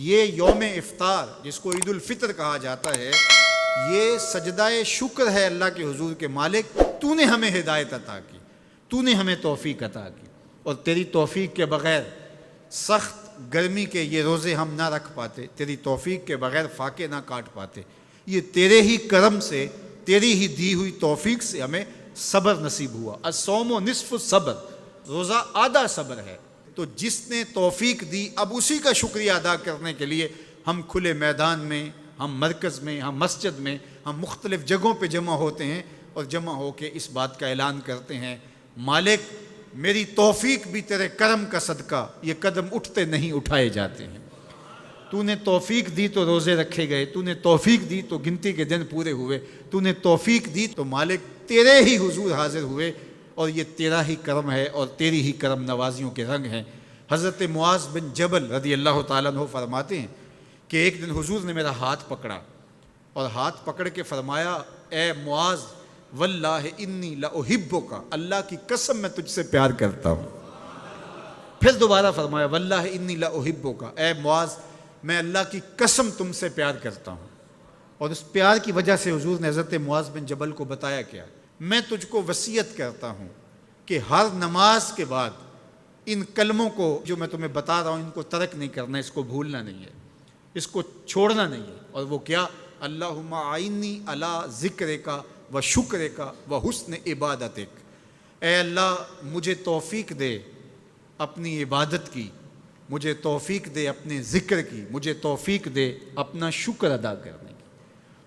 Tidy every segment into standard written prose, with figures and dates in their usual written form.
یہ یوم افطار جس کو عید الفطر کہا جاتا ہے، یہ سجدہ شکر ہے اللہ کے حضور کے مالک تو نے ہمیں ہدایت عطا کی، تو نے ہمیں توفیق عطا کی، اور تیری توفیق کے بغیر سخت گرمی کے یہ روزے ہم نہ رکھ پاتے، تیری توفیق کے بغیر فاقے نہ کاٹ پاتے، یہ تیرے ہی کرم سے، تیری ہی دی ہوئی توفیق سے ہمیں صبر نصیب ہوا۔ الصوم نصف الصبر، روزہ آدھا صبر ہے۔ تو جس نے توفیق دی، اب اسی کا شکریہ ادا کرنے کے لیے ہم کھلے میدان میں، ہم مرکز میں، ہم مسجد میں، ہم مختلف جگہوں پہ جمع ہوتے ہیں اور جمع ہو کے اس بات کا اعلان کرتے ہیں، مالک میری توفیق بھی تیرے کرم کا صدقہ، یہ قدم اٹھتے نہیں اٹھائے جاتے ہیں۔ تو نے توفیق دی تو روزے رکھے گئے، تو نے توفیق دی تو گنتی کے دن پورے ہوئے، تو نے توفیق دی تو مالک تیرے ہی حضور حاضر ہوئے، اور یہ تیرا ہی کرم ہے اور تیری ہی کرم نوازیوں کے رنگ ہیں۔ حضرت معاذ بن جبل رضی اللہ تعالیٰ عنہ فرماتے ہیں کہ ایک دن حضور نے میرا ہاتھ پکڑا اور ہاتھ پکڑ کے فرمایا، اے معاذ واللہ انی لاحبک، اللہ کی قسم میں تجھ سے پیار کرتا ہوں۔ پھر دوبارہ فرمایا، واللہ انی لاحبک، اے معاذ میں اللہ کی قسم تم سے پیار کرتا ہوں۔ اور اس پیار کی وجہ سے حضور نے حضرت معاذ بن جبل کو بتایا کیا، میں تجھ کو وصیت کرتا ہوں کہ ہر نماز کے بعد ان کلموں کو جو میں تمہیں بتا رہا ہوں ان کو ترک نہیں کرنا، اس کو بھولنا نہیں ہے، اس کو چھوڑنا نہیں ہے۔ اور وہ کیا؟ اللہم اعنی علی ذکرک و شکرک و حسن عبادتک، اے اللہ مجھے توفیق دے اپنی عبادت کی، مجھے توفیق دے اپنے ذکر کی، مجھے توفیق دے اپنا شکر ادا کرنے کی۔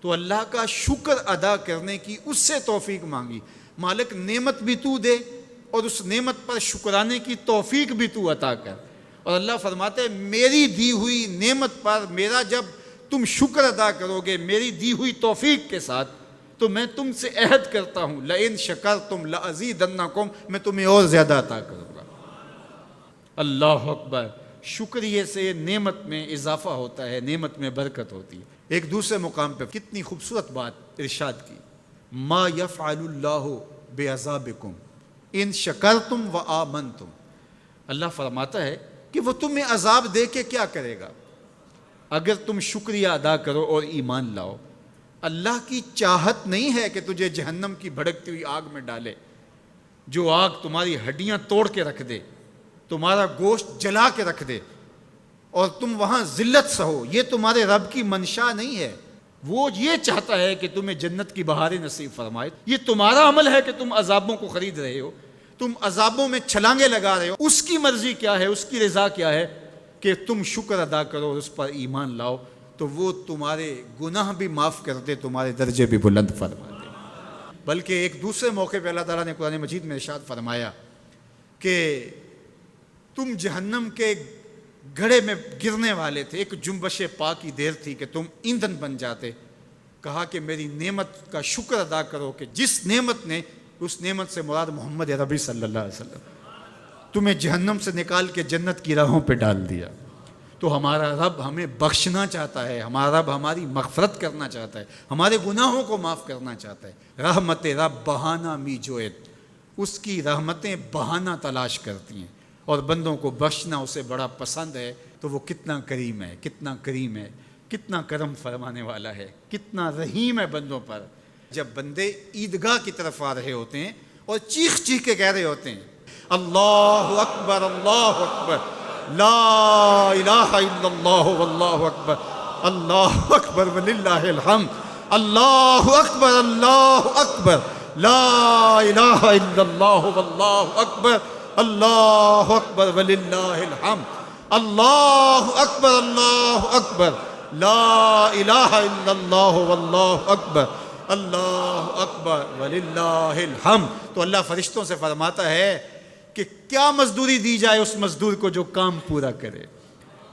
تو اللہ کا شکر ادا کرنے کی اس سے توفیق مانگی، مالک نعمت بھی تو دے اور اس نعمت پر شکرانے کی توفیق بھی تو عطا کر۔ اور اللہ فرماتے ہیں میری دی ہوئی نعمت پر میرا جب تم شکر ادا کرو گے میری دی ہوئی توفیق کے ساتھ، تو میں تم سے عہد کرتا ہوں لئن شکرتم لازیدنکم، میں تمہیں اور زیادہ عطا کروں گا۔ اللہ اکبر، شکریہ سے نعمت میں اضافہ ہوتا ہے، نعمت میں برکت ہوتی ہے۔ ایک دوسرے مقام پہ کتنی خوبصورت بات ارشاد کی، ما یفعل اللہ بعذابکم ان شکرتم و آمنتم، اللہ فرماتا ہے کہ وہ تمہیں عذاب دے کے کیا کرے گا اگر تم شکریہ ادا کرو اور ایمان لاؤ۔ اللہ کی چاہت نہیں ہے کہ تجھے جہنم کی بھڑکتی ہوئی آگ میں ڈالے، جو آگ تمہاری ہڈیاں توڑ کے رکھ دے، تمہارا گوشت جلا کے رکھ دے اور تم وہاں ذلت سہو، یہ تمہارے رب کی منشا نہیں ہے۔ وہ یہ چاہتا ہے کہ تمہیں جنت کی بہاریں نصیب فرمائے۔ یہ تمہارا عمل ہے کہ تم عذابوں کو خرید رہے ہو، تم عذابوں میں چھلانگے لگا رہے ہو۔ اس کی مرضی کیا ہے، اس کی رضا کیا ہے کہ تم شکر ادا کرو اور اس پر ایمان لاؤ، تو وہ تمہارے گناہ بھی معاف کر دے، تمہارے درجے بھی بلند فرما دے۔ بلکہ ایک دوسرے موقع پہ اللہ تعالیٰ نے قرآن مجید میں ارشاد فرمایا کہ تم جہنم کے گھڑے میں گرنے والے تھے، ایک جنبش پا کی دیر تھی کہ تم ایندھن بن جاتے۔ کہا کہ میری نعمت کا شکر ادا کرو کہ جس نعمت نے، اس نعمت سے مراد محمد عربی صلی اللہ علیہ وسلم، تمہیں جہنم سے نکال کے جنت کی راہوں پہ ڈال دیا۔ تو ہمارا رب ہمیں بخشنا چاہتا ہے، ہمارا رب ہماری مغفرت کرنا چاہتا ہے، ہمارے گناہوں کو معاف کرنا چاہتا ہے۔ رحمت رب بہانہ می جویت، اس کی رحمتیں بہانہ تلاش کرتی ہیں، اور بندوں کو بخشنا اسے بڑا پسند ہے۔ تو وہ کتنا کریم ہے، کتنا کریم ہے، کتنا کرم فرمانے والا ہے، کتنا رحیم ہے بندوں پر۔ جب بندے عیدگاہ کی طرف آ رہے ہوتے ہیں اور چیخ چیخ کے کہہ رہے ہوتے ہیں اللہ اکبر اللہ اکبر لا الہ الا اللہ واللہ اکبر اللہ اکبر وللہ الحمد اللہ اکبر لا الہ الا اللہ واللہ اکبر اللہ اکبر وللہ الحمد اللہ اکبر لا الہ الا اللہ واللہ اکبر اللہ اکبر وللہ الحمد۔ تو اللہ فرشتوں سے فرماتا ہے کہ کیا مزدوری دی جائے اس مزدور کو جو کام پورا کرے؟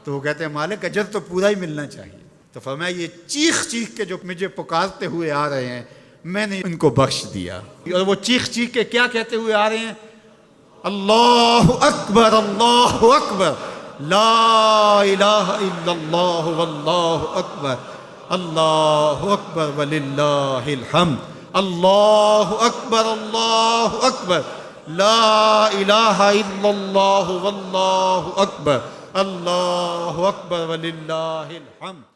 تو وہ کہتے ہیں مالک اجر تو پورا ہی ملنا چاہیے۔ تو فرمایا یہ چیخ چیخ کے جو مجھے پکارتے ہوئے آ رہے ہیں میں نے ان کو بخش دیا۔ اور وہ چیخ چیخ کے کیا کہتے ہوئے آ رہے ہیں؟ اللہ اکبر لا الہ الا اللہ واللہ اکبر اللہ اکبر وللہ الحمد اللہ اکبر لا الہ الا اللہ واللہ اکبر اللہ اکبر وللہ الحمد.